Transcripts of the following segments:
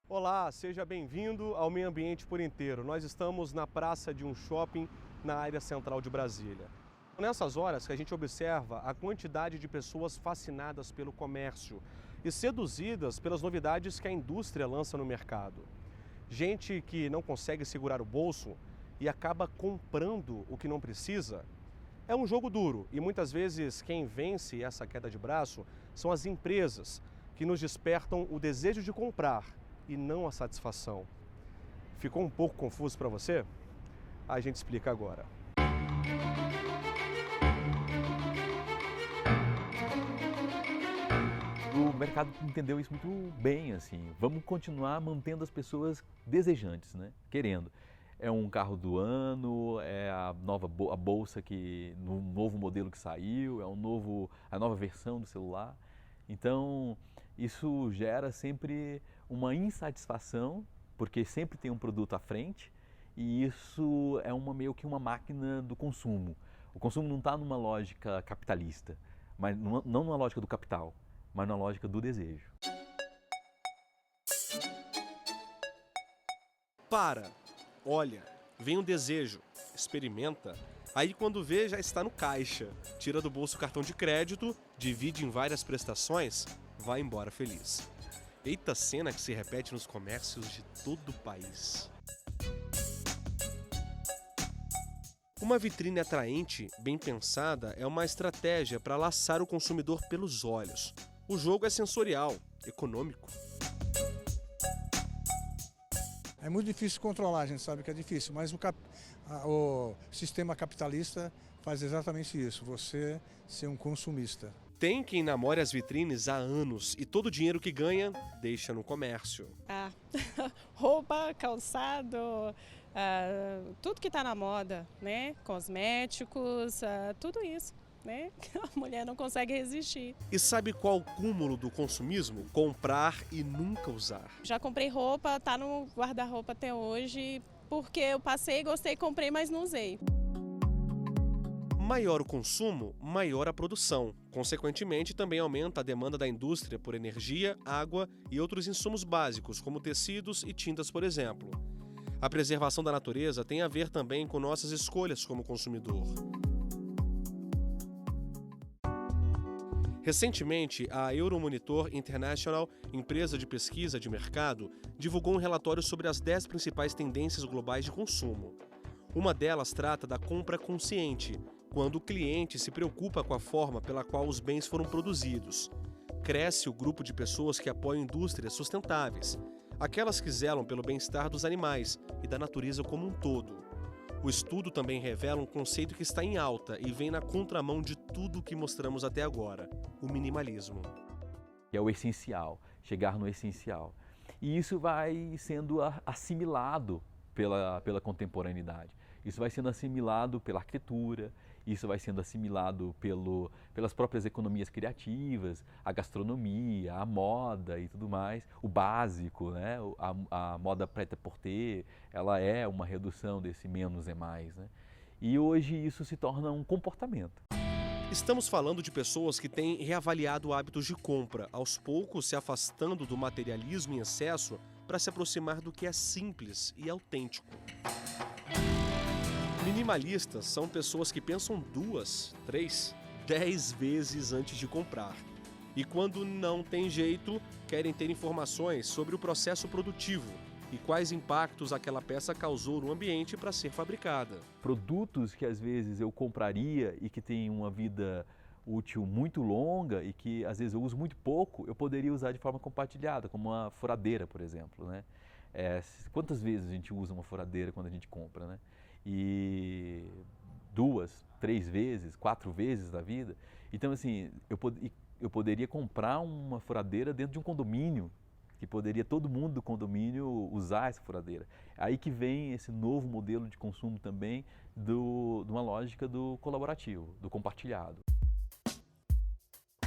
Olá, seja bem-vindo ao Meio Ambiente por Inteiro. Nós estamos na praça de um shopping na área central de Brasília. Nessas horas que a gente observa a quantidade de pessoas fascinadas pelo comércio e seduzidas pelas novidades que a indústria lança no mercado. Gente que não consegue segurar o bolso e acaba comprando o que não precisa. É um jogo duro e muitas vezes quem vence essa queda de braço são as empresas que nos despertam o desejo de comprar e não a satisfação. Ficou um pouco confuso para você? A gente explica agora. O mercado entendeu isso muito bem, assim. Vamos continuar mantendo as pessoas desejantes, né? Querendo. É um carro do ano, é a bolsa no novo modelo que saiu, a nova versão do celular. Então, isso gera sempre uma insatisfação, porque sempre tem um produto à frente, e isso é meio que uma máquina do consumo. O consumo não está numa lógica capitalista, mas não numa lógica do capital, mas na lógica do desejo. Para, olha, vem um desejo, experimenta. Aí quando vê, já está no caixa. Tira do bolso o cartão de crédito, divide em várias prestações, vai embora feliz. Eita cena que se repete nos comércios de todo o país. Uma vitrine atraente, bem pensada, é uma estratégia para laçar o consumidor pelos olhos. O jogo é sensorial, econômico. É muito difícil controlar, a gente sabe que é difícil, mas o sistema capitalista faz exatamente isso, você ser um consumista. Tem quem namore as vitrines há anos e todo o dinheiro que ganha deixa no comércio. Roupa, calçado, tudo que está na moda, né? Cosméticos, tudo isso, né? A mulher não consegue resistir. E sabe qual o cúmulo do consumismo? Comprar e nunca usar. Já comprei roupa, tá no guarda-roupa até hoje, porque eu passei, gostei, comprei, mas não usei. Maior o consumo, maior a produção. Consequentemente, também aumenta a demanda da indústria por energia, água e outros insumos básicos, como tecidos e tintas, por exemplo. A preservação da natureza tem a ver também com nossas escolhas como consumidor. Recentemente, a Euromonitor International, empresa de pesquisa de mercado, divulgou um relatório sobre as 10 principais tendências globais de consumo. Uma delas trata da compra consciente, quando o cliente se preocupa com a forma pela qual os bens foram produzidos. Cresce o grupo de pessoas que apoiam indústrias sustentáveis, aquelas que zelam pelo bem-estar dos animais e da natureza como um todo. O estudo também revela um conceito que está em alta e vem na contramão de tudo o que mostramos até agora: o minimalismo. É o essencial, chegar no essencial. E isso vai sendo assimilado pela contemporaneidade. Isso vai sendo assimilado pela arquitetura, isso vai sendo assimilado pelas próprias economias criativas, a gastronomia, a moda e tudo mais. O básico, né? A moda prêt-à-porter, ela é uma redução desse menos é mais, né? E hoje isso se torna um comportamento. Estamos falando de pessoas que têm reavaliado hábitos de compra, aos poucos se afastando do materialismo em excesso para se aproximar do que é simples e autêntico. Minimalistas são pessoas que pensam 2, 3, 10 vezes antes de comprar. E quando não tem jeito, querem ter informações sobre o processo produtivo e quais impactos aquela peça causou no ambiente para ser fabricada. Produtos que às vezes eu compraria e que têm uma vida útil muito longa e que às vezes eu uso muito pouco, eu poderia usar de forma compartilhada, como uma furadeira, por exemplo, né? Quantas vezes a gente usa uma furadeira quando a gente compra, né? E 2, 3 vezes, 4 vezes na vida. Então, assim, eu poderia comprar uma furadeira dentro de um condomínio, que poderia todo mundo do condomínio usar essa furadeira. Aí que vem esse novo modelo de consumo também de uma lógica do colaborativo, do compartilhado.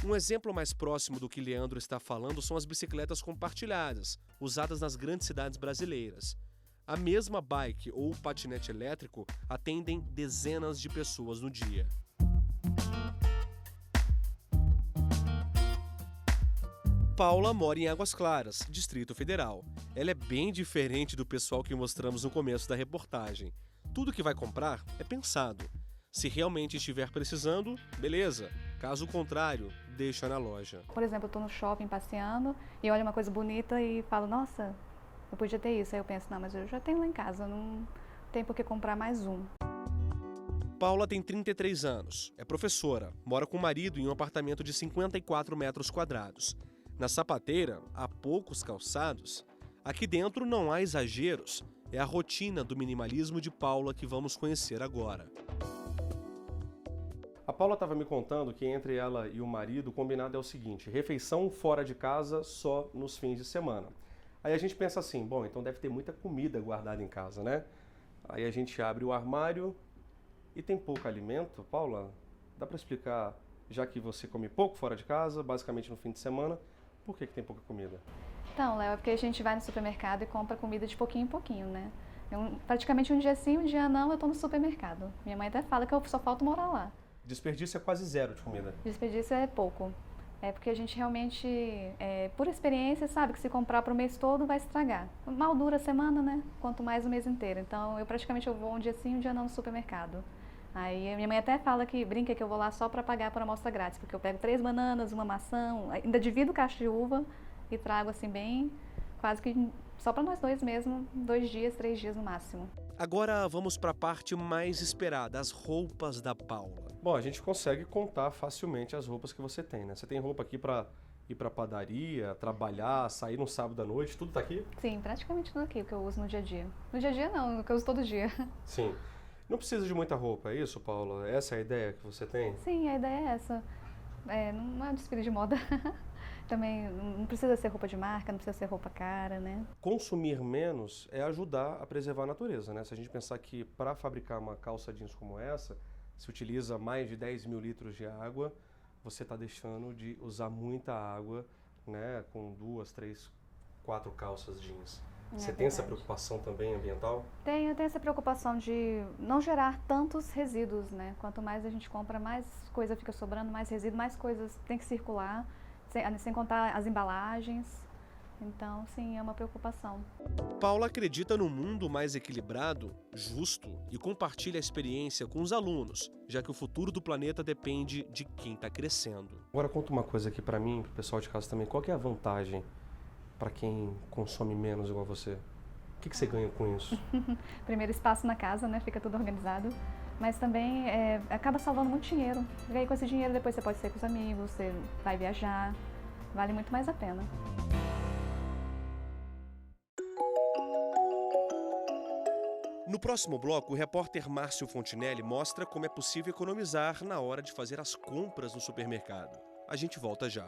Um exemplo mais próximo do que Leandro está falando são as bicicletas compartilhadas, usadas nas grandes cidades brasileiras. A mesma bike ou patinete elétrico atendem dezenas de pessoas no dia. Paula mora em Águas Claras, Distrito Federal. Ela é bem diferente do pessoal que mostramos no começo da reportagem. Tudo que vai comprar é pensado. Se realmente estiver precisando, beleza. Caso contrário, deixa na loja. Por exemplo, eu estou no shopping passeando e olho uma coisa bonita e falo, nossa, eu podia ter isso. Aí eu penso, não, mas eu já tenho lá em casa, não tem por que comprar mais um. Paula tem 33 anos, é professora, mora com o marido em um apartamento de 54 metros quadrados. Na sapateira, há poucos calçados. Aqui dentro não há exageros. É a rotina do minimalismo de Paula que vamos conhecer agora. A Paula estava me contando que entre ela e o marido o combinado é o seguinte: refeição fora de casa só nos fins de semana. Aí a gente pensa assim, bom, então deve ter muita comida guardada em casa, né? Aí a gente abre o armário e tem pouco alimento. Paula, dá para explicar, já que você come pouco fora de casa, basicamente no fim de semana, por que tem pouca comida? Então, Léo, é porque a gente vai no supermercado e compra comida de pouquinho em pouquinho, né? Praticamente um dia sim, um dia não, eu tô no supermercado. Minha mãe até fala que eu só falta morar lá. Desperdício é quase zero de comida. Desperdício é pouco. É porque a gente realmente, por experiência, sabe que se comprar para o mês todo vai estragar. Mal dura a semana, né? Quanto mais o mês inteiro. Então, eu vou um dia sim, um dia não no supermercado. Aí minha mãe até fala que brinca que eu vou lá só para pagar por amostra grátis, porque eu pego 3 bananas, uma maçã, ainda divido o cacho de uva e trago assim bem, quase que só para nós dois mesmo, 2 dias, 3 dias no máximo. Agora vamos para a parte mais esperada, as roupas da Paula. Bom, a gente consegue contar facilmente as roupas que você tem, né? Você tem roupa aqui para ir para padaria, trabalhar, sair no sábado à noite, tudo tá aqui? Sim, praticamente tudo aqui que eu uso no dia a dia. No dia a dia não, que eu uso todo dia. Sim. Não precisa de muita roupa, é isso, Paula? Essa é a ideia que você tem? Sim, a ideia é essa. Não é um desfile de moda. Também não precisa ser roupa de marca, não precisa ser roupa cara, né? Consumir menos é ajudar a preservar a natureza, né? Se a gente pensar que para fabricar uma calça jeans como essa, se utiliza mais de 10 mil litros de água, você está deixando de usar muita água, né? Com 2, 3, 4 calças jeans. Você tem essa preocupação também ambiental? Eu tenho essa preocupação de não gerar tantos resíduos, né? Quanto mais a gente compra, mais coisa fica sobrando, mais resíduo, mais coisas tem que circular, sem contar as embalagens. Então, sim, é uma preocupação. Paula acredita num mundo mais equilibrado, justo e compartilha a experiência com os alunos, já que o futuro do planeta depende de quem está crescendo. Agora conta uma coisa aqui para mim, para o pessoal de casa também. Qual que é a vantagem para quem consome menos igual você? O que você ganha com isso? Primeiro, espaço na casa, né? Fica tudo organizado. Mas também acaba salvando muito dinheiro. E aí com esse dinheiro depois você pode sair com os amigos, você vai viajar. Vale muito mais a pena. No próximo bloco, o repórter Márcio Fontinelli mostra como é possível economizar na hora de fazer as compras no supermercado. A gente volta já.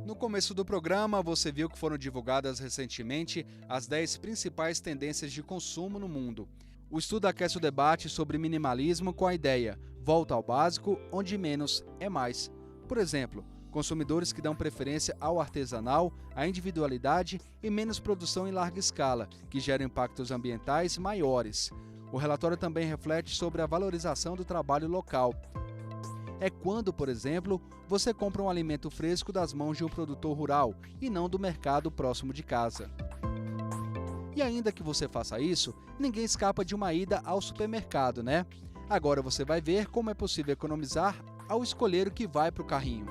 No começo do programa, você viu que foram divulgadas recentemente as 10 principais tendências de consumo no mundo. O estudo aquece o debate sobre minimalismo com a ideia volta ao básico, onde menos é mais. Por exemplo, consumidores que dão preferência ao artesanal, à individualidade e menos produção em larga escala, que geram impactos ambientais maiores. O relatório também reflete sobre a valorização do trabalho local. É quando, por exemplo, você compra um alimento fresco das mãos de um produtor rural e não do mercado próximo de casa. E ainda que você faça isso, ninguém escapa de uma ida ao supermercado, né? Agora você vai ver como é possível economizar ao escolher o que vai para o carrinho.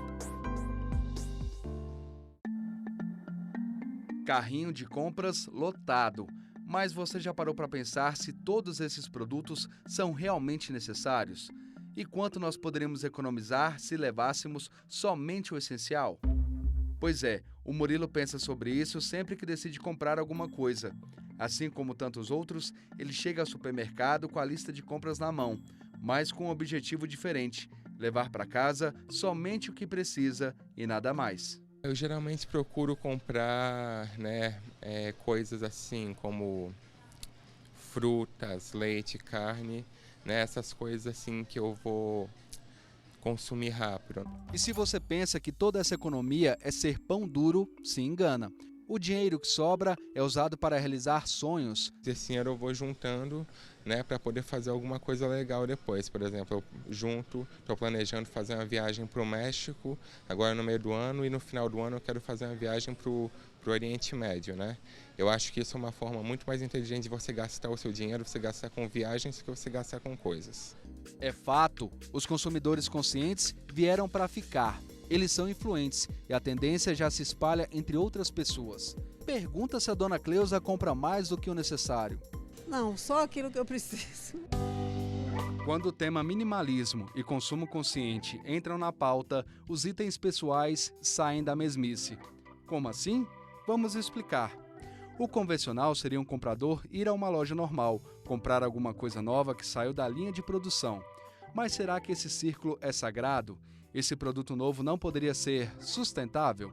Carrinho de compras lotado. Mas você já parou para pensar se todos esses produtos são realmente necessários? E quanto nós poderíamos economizar se levássemos somente o essencial? Pois é, o Murilo pensa sobre isso sempre que decide comprar alguma coisa. Assim como tantos outros, ele chega ao supermercado com a lista de compras na mão, mas com um objetivo diferente: levar para casa somente o que precisa e nada mais. Eu geralmente procuro comprar, coisas assim como frutas, leite, carne, essas coisas assim que eu vou consumir rápido. E se você pensa que toda essa economia é ser pão duro, se engana. O dinheiro que sobra é usado para realizar sonhos. Esse dinheiro eu vou juntando, né, para poder fazer alguma coisa legal depois. Por exemplo, eu estou planejando fazer uma viagem para o México, agora no meio do ano, e no final do ano eu quero fazer uma viagem para o Oriente Médio, né? Eu acho que isso é uma forma muito mais inteligente de você gastar o seu dinheiro, você gastar com viagens, do que você gastar com coisas. É fato, os consumidores conscientes vieram para ficar. Eles são influentes e a tendência já se espalha entre outras pessoas. Pergunta se a dona Cleusa compra mais do que o necessário. Não, só aquilo que eu preciso. Quando o tema minimalismo e consumo consciente entram na pauta, os itens pessoais saem da mesmice. Como assim? Vamos explicar. O convencional seria um comprador ir a uma loja normal, comprar alguma coisa nova que saiu da linha de produção. Mas será que esse círculo é sagrado? Esse produto novo não poderia ser sustentável?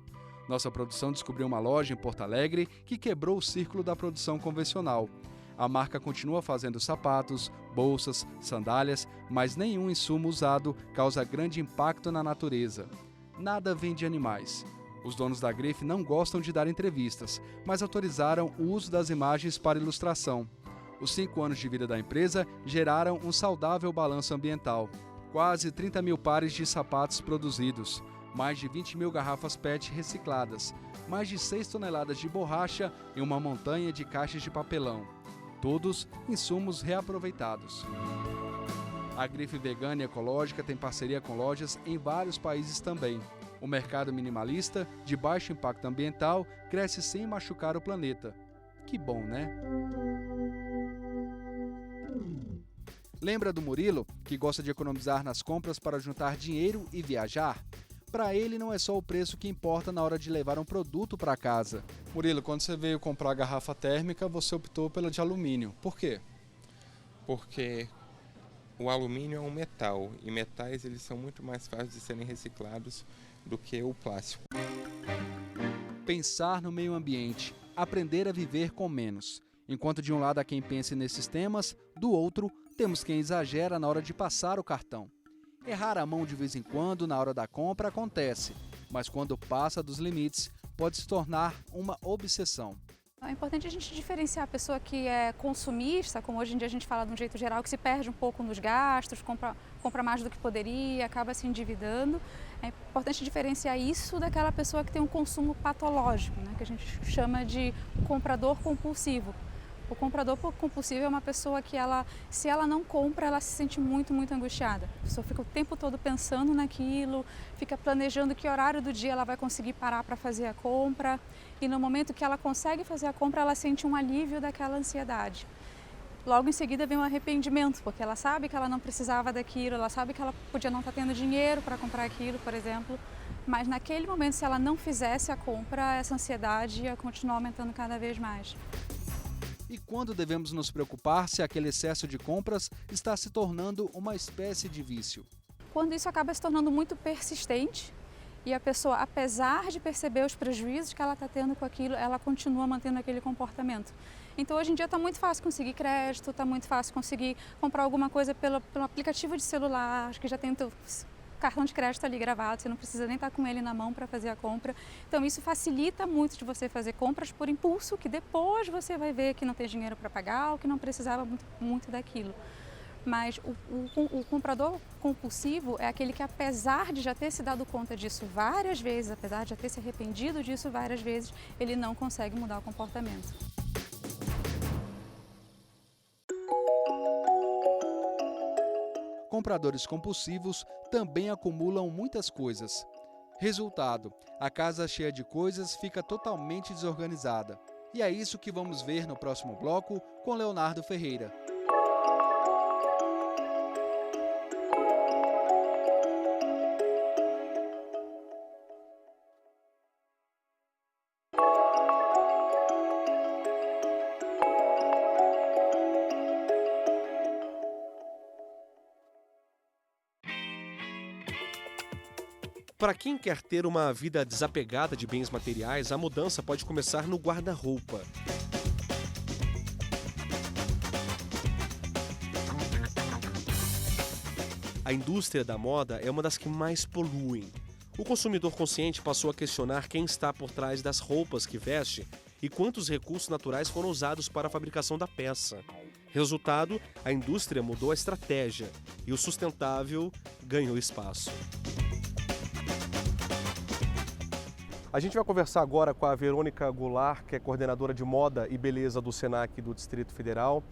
Nossa produção descobriu uma loja em Porto Alegre que quebrou o círculo da produção convencional. A marca continua fazendo sapatos, bolsas, sandálias, mas nenhum insumo usado causa grande impacto na natureza. Nada vem de animais. Os donos da grife não gostam de dar entrevistas, mas autorizaram o uso das imagens para ilustração. Os 5 anos de vida da empresa geraram um saudável balanço ambiental. Quase 30 mil pares de sapatos produzidos, mais de 20 mil garrafas PET recicladas, mais de 6 toneladas de borracha e uma montanha de caixas de papelão. Todos insumos reaproveitados. A grife vegana e ecológica tem parceria com lojas em vários países também. O mercado minimalista, de baixo impacto ambiental, cresce sem machucar o planeta. Que bom, né? Lembra do Murilo, que gosta de economizar nas compras para juntar dinheiro e viajar? Para ele não é só o preço que importa na hora de levar um produto para casa. Murilo, quando você veio comprar a garrafa térmica, você optou pela de alumínio. Por quê? Porque o alumínio é um metal, e metais eles são muito mais fáceis de serem reciclados do que o plástico. Pensar no meio ambiente, aprender a viver com menos. Enquanto de um lado há quem pense nesses temas, do outro temos quem exagera na hora de passar o cartão. Errar a mão de vez em quando na hora da compra acontece, mas quando passa dos limites, pode se tornar uma obsessão. É importante a gente diferenciar a pessoa que é consumista, como hoje em dia a gente fala de um jeito geral, que se perde um pouco nos gastos, compra mais do que poderia, acaba se endividando. É importante diferenciar isso daquela pessoa que tem um consumo patológico, né, que a gente chama de comprador compulsivo. O comprador compulsivo é uma pessoa que se ela não compra, ela se sente muito, muito angustiada. A pessoa fica o tempo todo pensando naquilo, fica planejando que horário do dia ela vai conseguir parar para fazer a compra. E no momento que ela consegue fazer a compra, ela sente um alívio daquela ansiedade. Logo em seguida vem um arrependimento, porque ela sabe que ela não precisava daquilo, ela sabe que ela podia não estar tendo dinheiro para comprar aquilo, por exemplo. Mas naquele momento, se ela não fizesse a compra, essa ansiedade ia continuar aumentando cada vez mais. E quando devemos nos preocupar se aquele excesso de compras está se tornando uma espécie de vício? Quando isso acaba se tornando muito persistente e a pessoa, apesar de perceber os prejuízos que ela está tendo com aquilo, ela continua mantendo aquele comportamento. Então hoje em dia está muito fácil conseguir crédito, está muito fácil conseguir comprar alguma coisa pelo aplicativo de celular, acho que já tem o cartão de crédito ali gravado, você não precisa nem estar com ele na mão para fazer a compra. Então isso facilita muito de você fazer compras por impulso, que depois você vai ver que não tem dinheiro para pagar ou que não precisava muito daquilo. Mas o comprador compulsivo é aquele que, apesar de já ter se dado conta disso várias vezes, apesar de já ter se arrependido disso várias vezes, ele não consegue mudar o comportamento. Compradores compulsivos também acumulam muitas coisas. Resultado, a casa cheia de coisas fica totalmente desorganizada. E é isso que vamos ver no próximo bloco com Leonardo Ferreira. Para quem quer ter uma vida desapegada de bens materiais, a mudança pode começar no guarda-roupa. A indústria da moda é uma das que mais poluem. O consumidor consciente passou a questionar quem está por trás das roupas que veste e quantos recursos naturais foram usados para a fabricação da peça. Resultado, a indústria mudou a estratégia e o sustentável ganhou espaço. A gente vai conversar agora com a Verônica Goulart, que é coordenadora de moda e beleza do SENAC do Distrito Federal.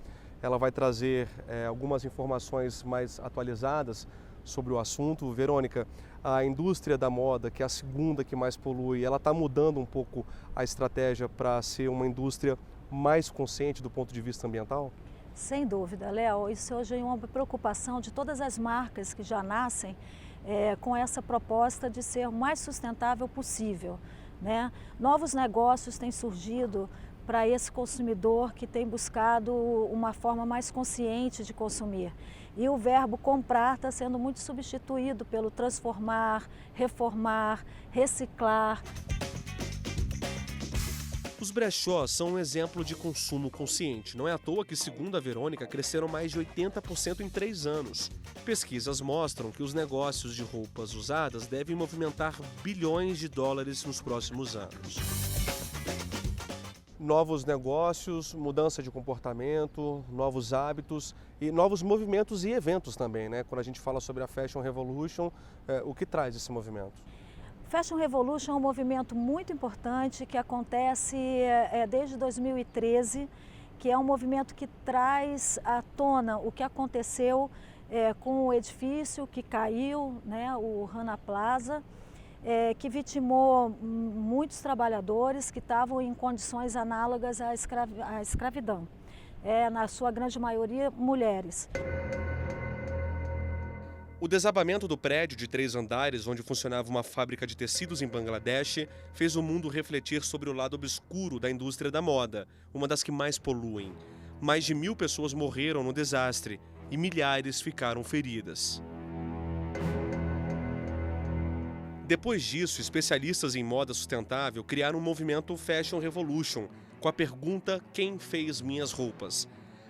Ela vai trazer algumas informações mais atualizadas sobre o assunto. Verônica, a indústria da moda, que é a segunda que mais polui, ela está mudando um pouco a estratégia para ser uma indústria mais consciente do ponto de vista ambiental? Sem dúvida, Léo. Isso hoje é uma preocupação de todas as marcas que já nascem com essa proposta de ser o mais sustentável possível, né? Novos negócios têm surgido para esse consumidor que tem buscado uma forma mais consciente de consumir. E o verbo comprar está sendo muito substituído pelo transformar, reformar, reciclar. Os brechós são um exemplo de consumo consciente. Não é à toa que, segundo a Verônica, cresceram mais de 80% em 3 anos. Pesquisas mostram que os negócios de roupas usadas devem movimentar bilhões de dólares nos próximos anos. Novos negócios, mudança de comportamento, novos hábitos e novos movimentos e eventos também, né? Quando a gente fala sobre a Fashion Revolution, o que traz esse movimento? Fashion Revolution é um movimento muito importante que acontece desde 2013, que é um movimento que traz à tona o que aconteceu com o edifício que caiu, né, o Rana Plaza, que vitimou muitos trabalhadores que estavam em condições análogas à escravidão, na sua grande maioria mulheres. O desabamento do prédio de 3 andares, onde funcionava uma fábrica de tecidos em Bangladesh, fez o mundo refletir sobre o lado obscuro da indústria da moda, uma das que mais poluem. Mais de 1.000 pessoas morreram no desastre e milhares ficaram feridas. Depois disso, especialistas em moda sustentável criaram um movimento Fashion Revolution, com a pergunta "Quem fez minhas roupas?".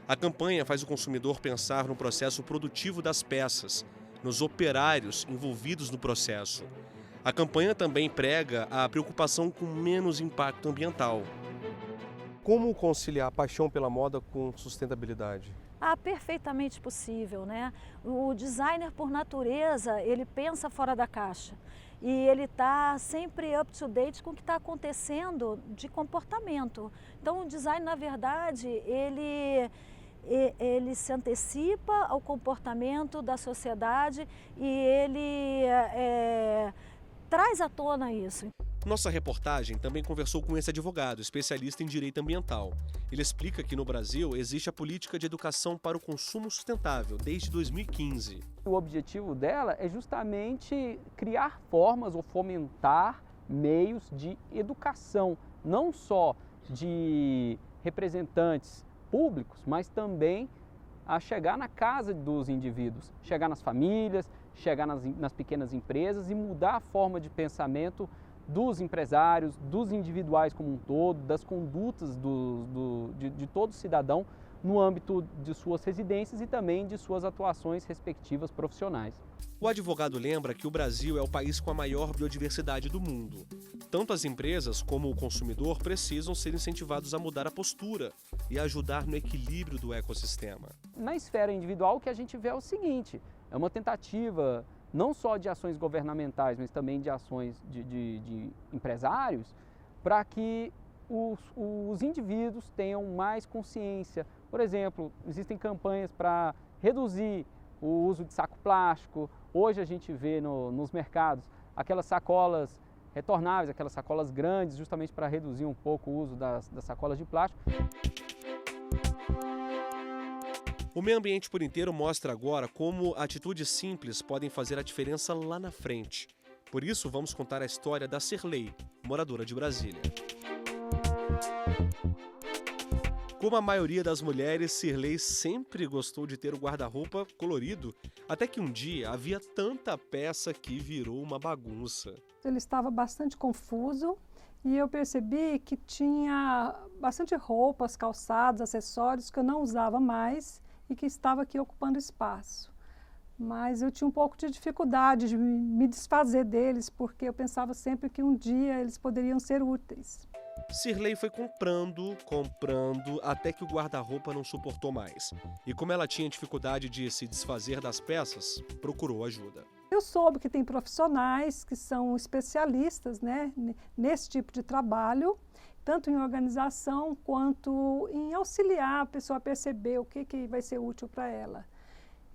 A campanha faz o consumidor pensar no processo produtivo das peças, nos operários envolvidos no processo. A campanha também prega a preocupação com menos impacto ambiental. Como conciliar a paixão pela moda com sustentabilidade? Perfeitamente possível, né? O designer, por natureza, ele pensa fora da caixa e ele está sempre up to date com o que está acontecendo de comportamento. Então, o design, na verdade, ele se antecipa ao comportamento da sociedade e ele traz à tona isso. Nossa reportagem também conversou com esse advogado, especialista em direito ambiental. Ele explica que no Brasil existe a política de educação para o consumo sustentável desde 2015. O objetivo dela é justamente criar formas ou fomentar meios de educação, não só de representantes públicos, mas também a chegar na casa dos indivíduos, chegar nas famílias, chegar nas pequenas empresas e mudar a forma de pensamento dos empresários, dos individuais como um todo, das condutas de todo cidadão no âmbito de suas residências e também de suas atuações respectivas profissionais. O advogado lembra que o Brasil é o país com a maior biodiversidade do mundo. Tanto as empresas como o consumidor precisam ser incentivados a mudar a postura e a ajudar no equilíbrio do ecossistema. Na esfera individual, o que a gente vê é o seguinte: é uma tentativa não só de ações governamentais, mas também de ações de empresários, para que os indivíduos tenham mais consciência. Por exemplo, existem campanhas para reduzir o uso de saco plástico. Hoje a gente vê nos mercados aquelas sacolas retornáveis, aquelas sacolas grandes, justamente para reduzir um pouco o uso das sacolas de plástico. O Meio Ambiente por Inteiro mostra agora como atitudes simples podem fazer a diferença lá na frente. Por isso, vamos contar a história da Cirlei, moradora de Brasília. Como a maioria das mulheres, Cirlei sempre gostou de ter o guarda-roupa colorido, até que um dia havia tanta peça que virou uma bagunça. Ele estava bastante confuso e eu percebi que tinha bastante roupas, calçados, acessórios que eu não usava mais e que estava aqui ocupando espaço. mas eu tinha um pouco de dificuldade de me desfazer deles, porque eu pensava sempre que um dia eles poderiam ser úteis. Sirlei foi comprando, até que o guarda-roupa não suportou mais. E como ela tinha dificuldade de se desfazer das peças, procurou ajuda. Eu soube que tem profissionais que são especialistas, né, nesse tipo de trabalho, tanto em organização quanto em auxiliar a pessoa a perceber o que vai ser útil para ela.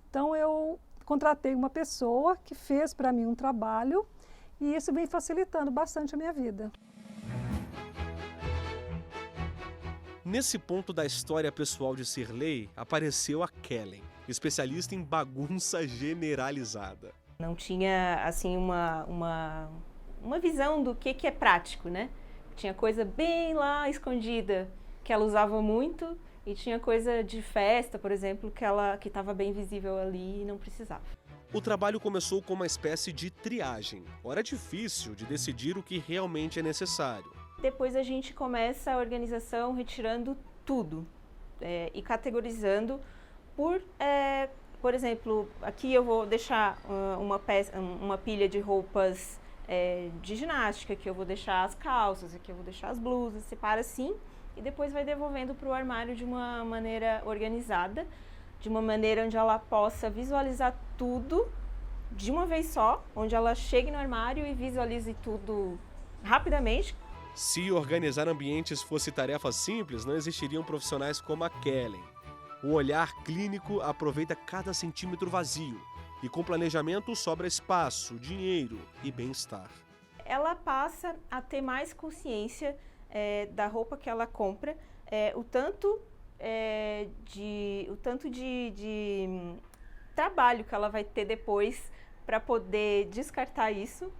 Então eu contratei uma pessoa que fez para mim um trabalho e isso vem facilitando bastante a minha vida. Nesse ponto da história pessoal de Sirlei, apareceu a Kellen, especialista em bagunça generalizada. Não tinha, assim, uma visão do que é prático, né? Tinha coisa bem lá escondida, que ela usava muito, e tinha coisa de festa, por exemplo, que estava bem visível ali e não precisava. O trabalho começou com uma espécie de triagem. Ora, difícil de decidir o que realmente é necessário. Depois a gente começa a organização retirando tudo e categorizando por exemplo, aqui eu vou deixar uma pilha de roupas de ginástica, aqui eu vou deixar as calças, aqui eu vou deixar as blusas, separa assim e depois vai devolvendo para o armário de uma maneira organizada, de uma maneira onde ela possa visualizar tudo de uma vez só, onde ela chegue no armário e visualize tudo rapidamente. Se organizar ambientes fosse tarefa simples, não existiriam profissionais como a Kellen. O olhar clínico aproveita cada centímetro vazio e com planejamento sobra espaço, dinheiro e bem-estar. Ela passa a ter mais consciência da roupa que ela compra, o tanto de trabalho que ela vai ter depois para poder descartar isso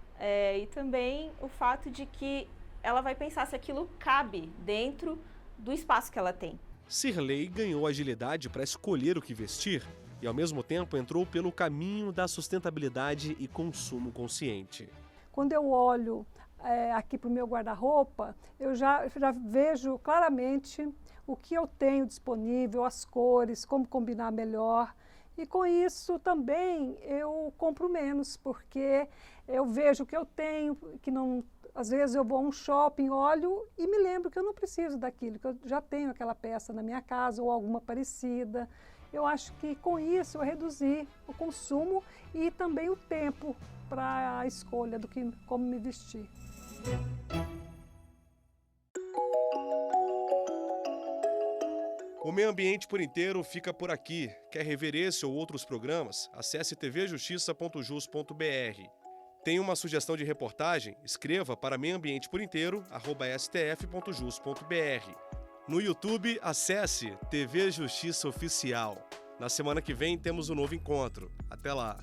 e também o fato de que ela vai pensar se aquilo cabe dentro do espaço que ela tem. Sirlei ganhou agilidade para escolher o que vestir e, ao mesmo tempo, entrou pelo caminho da sustentabilidade e consumo consciente. Quando eu olho aqui para o meu guarda-roupa, eu já vejo claramente o que eu tenho disponível, as cores, como combinar melhor. E com isso também eu compro menos, porque eu vejo o que eu tenho, que não... Às vezes eu vou a um shopping, olho e me lembro que eu não preciso daquilo, que eu já tenho aquela peça na minha casa ou alguma parecida. Eu acho que com isso eu reduzi o consumo e também o tempo para a escolha do como me vestir. O Meio Ambiente por Inteiro fica por aqui. Quer rever esse ou outros programas? Acesse tvjustiça.jus.br. Tem uma sugestão de reportagem? Escreva para meioambienteporinteiro@stf.jus.br. No YouTube, acesse TV Justiça Oficial. Na semana que vem temos um novo encontro. Até lá!